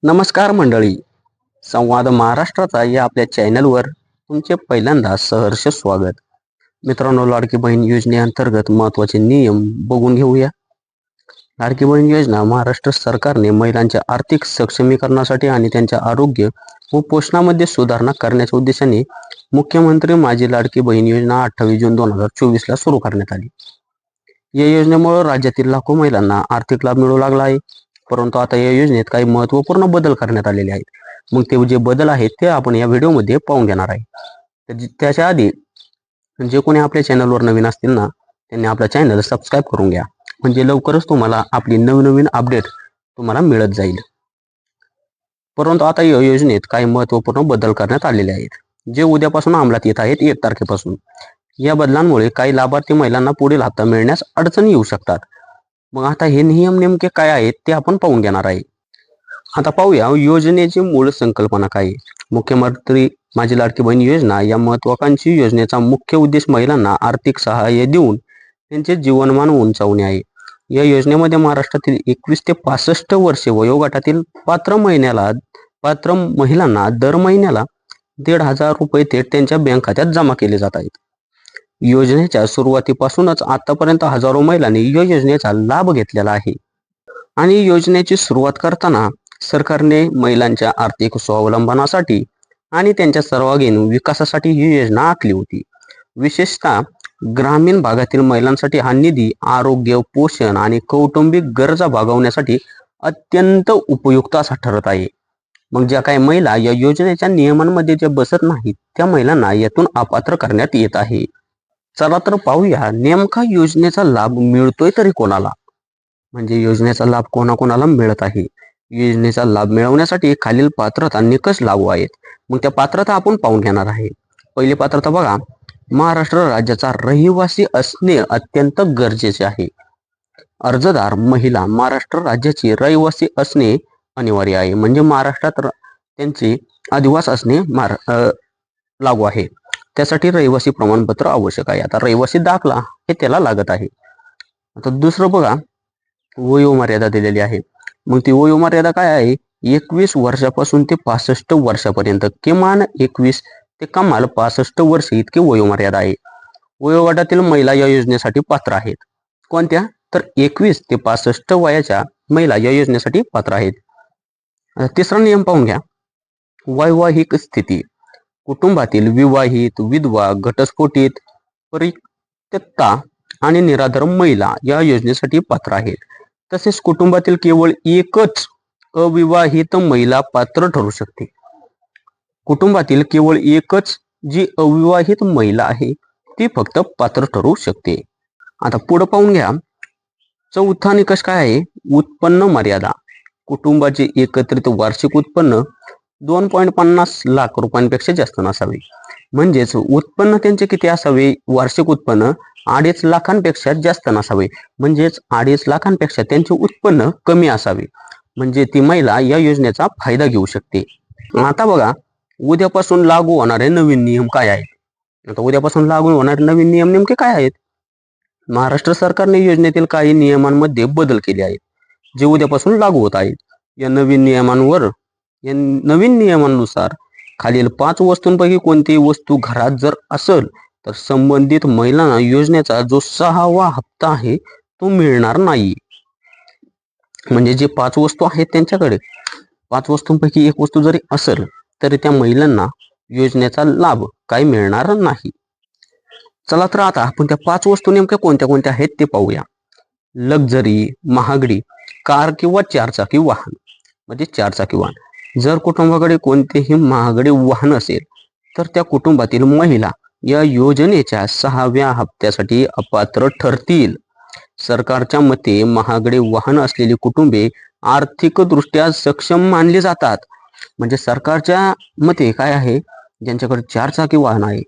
नमस्कार मंडळी. संवाद महाराष्ट्राचा या आपल्या चॅनलवर तुमचे पहिल्यांदा सहर्ष स्वागत. मित्रांनो, लाडकी बहीण योजनेअंतर्गत महत्त्वाचे नियम बघून घेऊया. लाडकी बहीण योजना महाराष्ट्र सरकारने महिलांच्या आर्थिक सक्षमीकरणासाठी आणि त्यांच्या आरोग्य व पोषणामध्ये सुधारणा करण्याच्या उद्देशाने मुख्यमंत्री माझी लाडकी बहीण योजना 28 जून 2024 ला सुरू करण्यात आली. या योजनेमुळे राज्यातील लाखो महिलांना आर्थिक लाभ मिळू लागला आहे. परंतु आता या योजनेत काही महत्त्वपूर्ण बदल करण्यात आलेले आहेत. मग ते जे बदल आहेत ते आपण या व्हिडिओमध्ये पाहून घेणार आहे. तर त्याच्या आधी जे कोणी आपल्या चॅनलवर नवीन असतील ना, त्यांनी आपला चॅनल सबस्क्राईब करून घ्या, म्हणजे लवकरच तुम्हाला आपली नवीन अपडेट तुम्हाला मिळत जाईल. परंतु आता या योजनेत काही महत्त्वपूर्ण बदल करण्यात आलेले आहेत, जे उद्यापासून अंमलात येत आहेत 1 तारखेपासून. या बदलांमुळे काही लाभार्थी महिलांना पुढील हप्ता मिळण्यास अडचणी येऊ शकतात. मग आता हे नियम नेमके काय आहेत ते आपण पाहून घेणार आहे. आता पाहूया योजनेची मूळ संकल्पना काय आहे. मुख्यमंत्री माझी लाडकी बहीण योजना या महत्त्वाकांक्षी योजनेचा मुख्य उद्देश महिलांना आर्थिक सहाय्य देऊन त्यांचे जीवनमान उंचावणे आहे. या योजनेमध्ये महाराष्ट्रातील 21 ते 65 वर्षे वयोगटातील पात्र महिलांना दर महिन्याला 1,500 रुपये थेट त्यांच्या बँक खात्यात जमा केले जात आहेत. योजनेच्या सुरुवातीपासूनच आतापर्यंत हजारो महिलांनी या योजनेचा लाभ घेतलेला आहे. आणि योजनेची सुरुवात करताना सरकारने महिलांच्या आर्थिक स्वावलंबनासाठी आणि त्यांच्या सर्वांगीण विकासासाठी ही योजना आखली होती. विशेषतः ग्रामीण भागातील महिलांसाठी हा निधी आरोग्य, पोषण आणि कौटुंबिक गरजा भागवण्यासाठी अत्यंत उपयुक्त असा ठरत आहे. मग ज्या काही महिला या योजनेच्या नियमांमध्ये जे बसत नाहीत त्या महिलांना यातून अपात्र करण्यात येत आहे. चला तर पाहूया नेमका योजनेचा लाभ मिळतोय तरी कोणाला, म्हणजे योजनेचा लाभ कोणाकोणाला मिळत आहे. योजनेचा लाभ मिळवण्यासाठी खालील पात्रता निकष लागू आहेत. मग त्या पात्रता आपण पाहून घेणार आहे. पहिली पात्रता बघा, महाराष्ट्र राज्याचा रहिवासी असणे अत्यंत गरजेचे आहे. अर्जदार महिला महाराष्ट्र राज्याची रहिवासी असणे अनिवार्य आहे, म्हणजे महाराष्ट्रात त्यांचे अधिवास असणे लागू आहे. त्यासाठी रहिवासी प्रमाणपत्र आवश्यक आहे. आता रहिवासी दाखला हे त्याला लागत आहे. आता दुसरं बघा, वयोमर्यादा दिलेली आहे. मग ती वयोमर्यादा काय आहे, 21 वर्षापासून ते 65 वर्षापर्यंत, किमान 21 ते कमाल 65 वर्ष इतकी वयोमर्यादा आहे. वयोगटातील महिला या योजनेसाठी पात्र आहेत. कोणत्या तर 21 ते 65 वयाच्या महिला या योजनेसाठी पात्र आहेत. तिसरा नियम पाहून घ्या, वैवाहिक स्थिती. कुटुंबातील विवाहित, विधवा, घटस्फोटित, परित्यक्ता आणि निराधार महिला या योजनेसाठी पात्र आहेत. तसेच कुटुंबातील केवळ एकच अविवाहित महिला पात्र ठरू शकते. कुटुंबातील केवळ एकच जी अविवाहित महिला आहे ती फक्त पात्र ठरू शकते. आता पुढे पाहून घ्या, चौथा निकष काय आहे, उत्पन्न मर्यादा. कुटुंबाचे एकत्रित वार्षिक उत्पन्न 2.50 लाख रुपयांपेक्षा जास्त नसावे. म्हणजेच उत्पन्न त्यांचे किती असावे, वार्षिक उत्पन्न 2.5 लाखांपेक्षा जास्त नसावे. म्हणजेच 2.5 लाखांपेक्षा त्यांचे उत्पन्न कमी असावे, म्हणजे ती महिला या योजनेचा फायदा घेऊ शकते. आता बघा, उद्यापासून लागू होणारे नवीन नियम काय आहेत. आता उद्यापासून लागू होणारे नवीन नियम नेमके काय आहेत. महाराष्ट्र सरकारने योजनेतील काही नियमांमध्ये बदल केले आहेत, जे उद्यापासून लागू होत आहेत. या नवीन नियमांनुसार खालील 5 वस्तूंपैकी कोणतीही वस्तू घरात जर असेल तर संबंधित महिलांना योजनेचा जो 6वा हप्ता आहे तो मिळणार नाही. म्हणजे जे 5 वस्तू आहेत त्यांच्याकडे 5 वस्तूंपैकी एक वस्तू जरी असेल तरी त्या महिलांना योजनेचा लाभ काही मिळणार नाही. चला तर आता आपण त्या 5 वस्तू नेमक्या कोणत्या कोणत्या आहेत ते पाहूया. लक्झरी, महागडी कार किंवा 4चाकी वाहन, म्हणजे 4चाकी वाहन. जर कुटुंबाकडे कोणतेही महागडे वाहन असेल तर त्या कुटुंबातील महिला या योजनेच्या 6व्या हप्त्यासाठी अपात्र ठरतील. सरकारच्या मते महागडे वाहन असलेली कुटुंबे आर्थिकदृष्ट्या सक्षम मानली जातात. म्हणजे सरकारच्या मते काय आहे, ज्यांच्याकडे 4चाकी वाहन आहे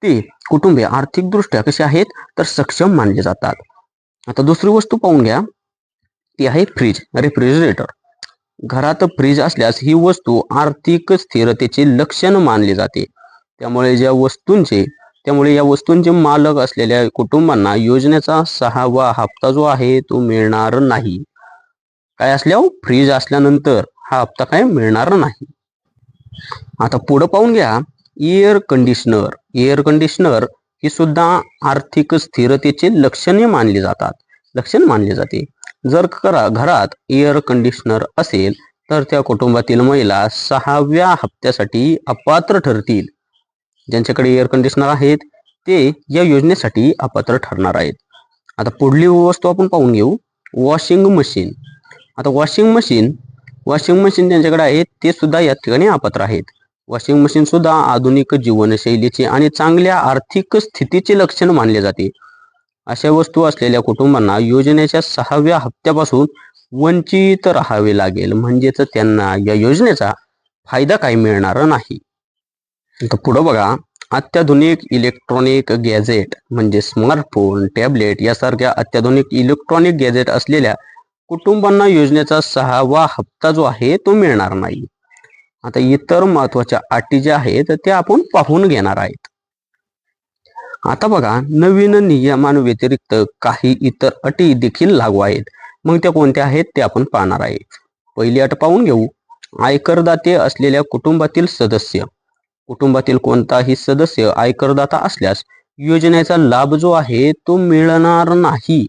ते कुटुंबे आर्थिकदृष्ट्या कसे आहेत तर सक्षम मानले जातात. आता दुसरी वस्तू पाहून घ्या, ती आहे फ्रीज, रेफ्रिजरेटर. घरात फ्रीज असल्यास ही वस्तू आर्थिक स्थिरतेचे लक्षण मानले जाते. त्यामुळे या वस्तूंचे मालक असलेल्या कुटुंबांना योजनेचा 6वा हप्ता जो आहे तो मिळणार नाही. काय असल्यावर फ्रीज असल्यानंतर हा हप्ता काय मिळणार नाही. आता पुढे पाहून घ्या, एअर कंडिशनर. एअर कंडिशनर ही सुद्धा आर्थिक स्थिरतेचे लक्षणे मानले जाते. जर घरात एअर कंडिशनर असेल तर त्या कुटुंबातील महिला 6व्या हप्त्यासाठी अपात्र ठरतील. ज्यांच्याकडे एअर कंडिशनर आहेत ते या योजनेसाठी अपात्र ठरणार आहेत. आता पुढली वस्तू आपण पाहून घेऊ, वॉशिंग मशीन. आता वॉशिंग मशीन ज्यांच्याकडे आहेत ते सुद्धा या ठिकाणी अपात्र आहेत. वॉशिंग मशीन सुद्धा आधुनिक जीवनशैलीचे आणि चांगल्या आर्थिक स्थितीचे लक्षण मानले जाते. अशा वस्तू असलेल्या कुटुंबांना योजनेच्या 6व्या हप्त्यापासून वंचित राहावे लागेल, म्हणजेच त्यांना या योजनेचा फायदा काही मिळणार नाही. तर पुढे बघा, अत्याधुनिक इलेक्ट्रॉनिक गॅजेट म्हणजे स्मार्टफोन, टॅबलेट यासारख्या अत्याधुनिक इलेक्ट्रॉनिक गॅजेट असलेल्या कुटुंबांना योजनेचा 6वा हप्ता जो आहे तो मिळणार नाही. आता इतर महत्वाच्या अटी ज्या आहेत त्या आपण पाहून घेणार आहेत. आता बघा, नवीन नियमांव्यतिरिक्त काही इतर अटी देखील लागू आहेत. मग त्या कोणत्या आहेत ते आपण पाहणार आहे. पहिली अट पाहून घेऊ, आयकरदाते असलेल्या कुटुंबातील कोणताही सदस्य आयकरदाता असल्यास योजनेचा लाभ जो आहे तो मिळणार नाही.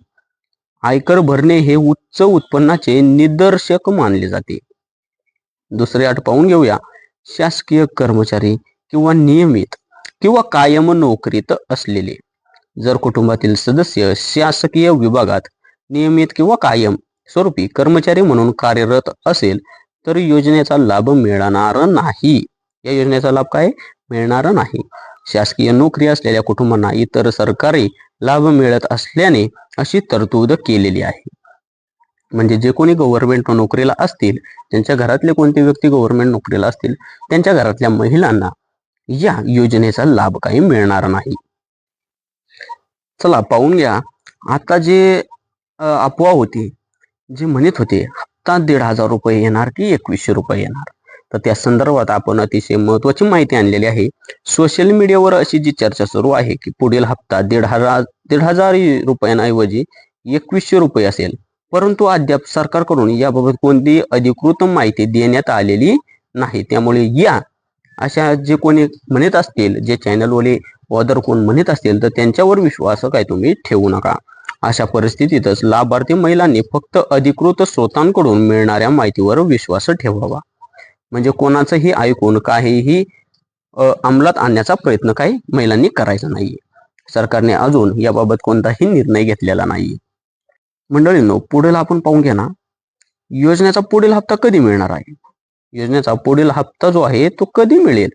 आयकर भरणे हे उच्च उत्पन्नाचे निदर्शक मानले जाते. दुसरी अट पाहून घेऊया, शासकीय कर्मचारी किंवा नियमित किंवा कायम नोकरीत असलेले. जर कुटुंबातील सदस्य शासकीय विभागात नियमित किंवा कायम स्वरूपी कर्मचारी म्हणून कार्यरत असेल तर योजनेचा लाभ मिळणार नाही. या योजनेचा लाभ काय मिळणार नाही. शासकीय नोकरी असलेल्या कुटुंबांना इतर सरकारी लाभ मिळत असल्याने अशी तरतूद केलेली आहे. म्हणजे जे कोणी गव्हर्नमेंट नोकरीला असतील, ज्यांच्या घरातले कोणते व्यक्ती गव्हर्नमेंट नोकरीला असतील त्यांच्या घरातल्या महिलांना या योजनेचा लाभ काही मिळणार नाही. चला पाहून घ्या, आता जे अफवा होती, जे म्हणत होते हप्ता 1,500 रुपये येणार की 2100 रुपये येणार, तर त्या संदर्भात आपण अतिशय महत्वाची माहिती आणलेली आहे. सोशल मीडियावर अशी जी चर्चा सुरू आहे की पुढील हप्ता 1,500 रुपयांऐवजी 2100 रुपये असेल, परंतु अद्याप सरकारकडून याबाबत कोणतीही अधिकृत माहिती देण्यात आलेली नाही. त्यामुळे या अशा जे कोणी म्हणत असतील, जे चॅनलवाले ऑदर कोण म्हणत असतील तर त्यांच्यावर विश्वास काय तुम्ही ठेवू नका. अशा परिस्थितीतच लाभार्थी महिलांनी फक्त अधिकृत स्रोतांकडून मिळणाऱ्या माहितीवर विश्वास ठेवावा. म्हणजे कोणाचंही ऐकून काहीही अंमलात आणण्याचा प्रयत्न काही महिलांनी करायचा नाही. सरकारने अजून याबाबत कोणताही निर्णय घेतलेला नाही. मंडळींनो, पुढील आपण पाहून घ्या ना, योजनेचा पुढील हप्ता कधी मिळणार आहे. योजनेचा पुढील हप्ता जो आहे तो कधी मिळेल,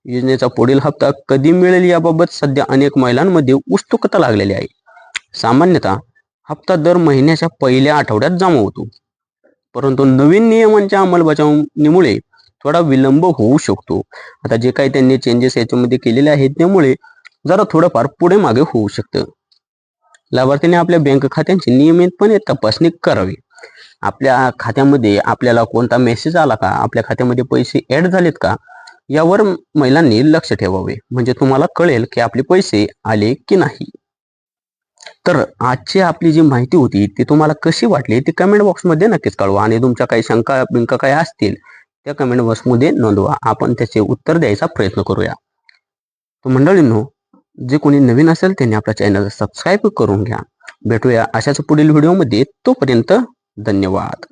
योजनेचा पुढील हप्ता कधी मिळेल याबाबत सध्या अनेक महिलांमध्ये उत्सुकता लागलेली आहे. सामान्यतः हप्ता दर महिन्याच्या पहिल्या आठवड्यात जमा होतो, परंतु नवीन नियमांच्या अंमलबजावणीमुळे थोडा विलंब होऊ शकतो. आता जे काही त्यांनी चेंजेस याच्यामध्ये केलेले आहेत त्यामुळे जरा थोडंफार पुढे मागे होऊ शकतं. लाभार्थीने आपल्या बँक खात्यांची नियमितपणे तपासणी करावी. आपल्या खात्यामध्ये आपल्याला कोणता मेसेज आला का, आपल्या खात्यामध्ये पैसे ऍड झालेत का, यावर महिलांनी लक्ष ठेवावे. म्हणजे तुम्हाला कळेल की आपले पैसे आले की नाही. तर आजची आपली जी माहिती होती ती तुम्हाला कशी वाटली ती कमेंट बॉक्समध्ये नक्कीच कळवा. आणि तुमच्या काही शंका बिंका काही असतील त्या कमेंट बॉक्समध्ये नोंदवा. आपण त्याचे उत्तर द्यायचा प्रयत्न करूया. तर मंडळींनो, जे कोणी नवीन असेल त्यांनी आपल्या चॅनल सबस्क्राईब करून घ्या. भेटूया अशाच पुढील व्हिडिओमध्ये. तोपर्यंत धन्यवाद.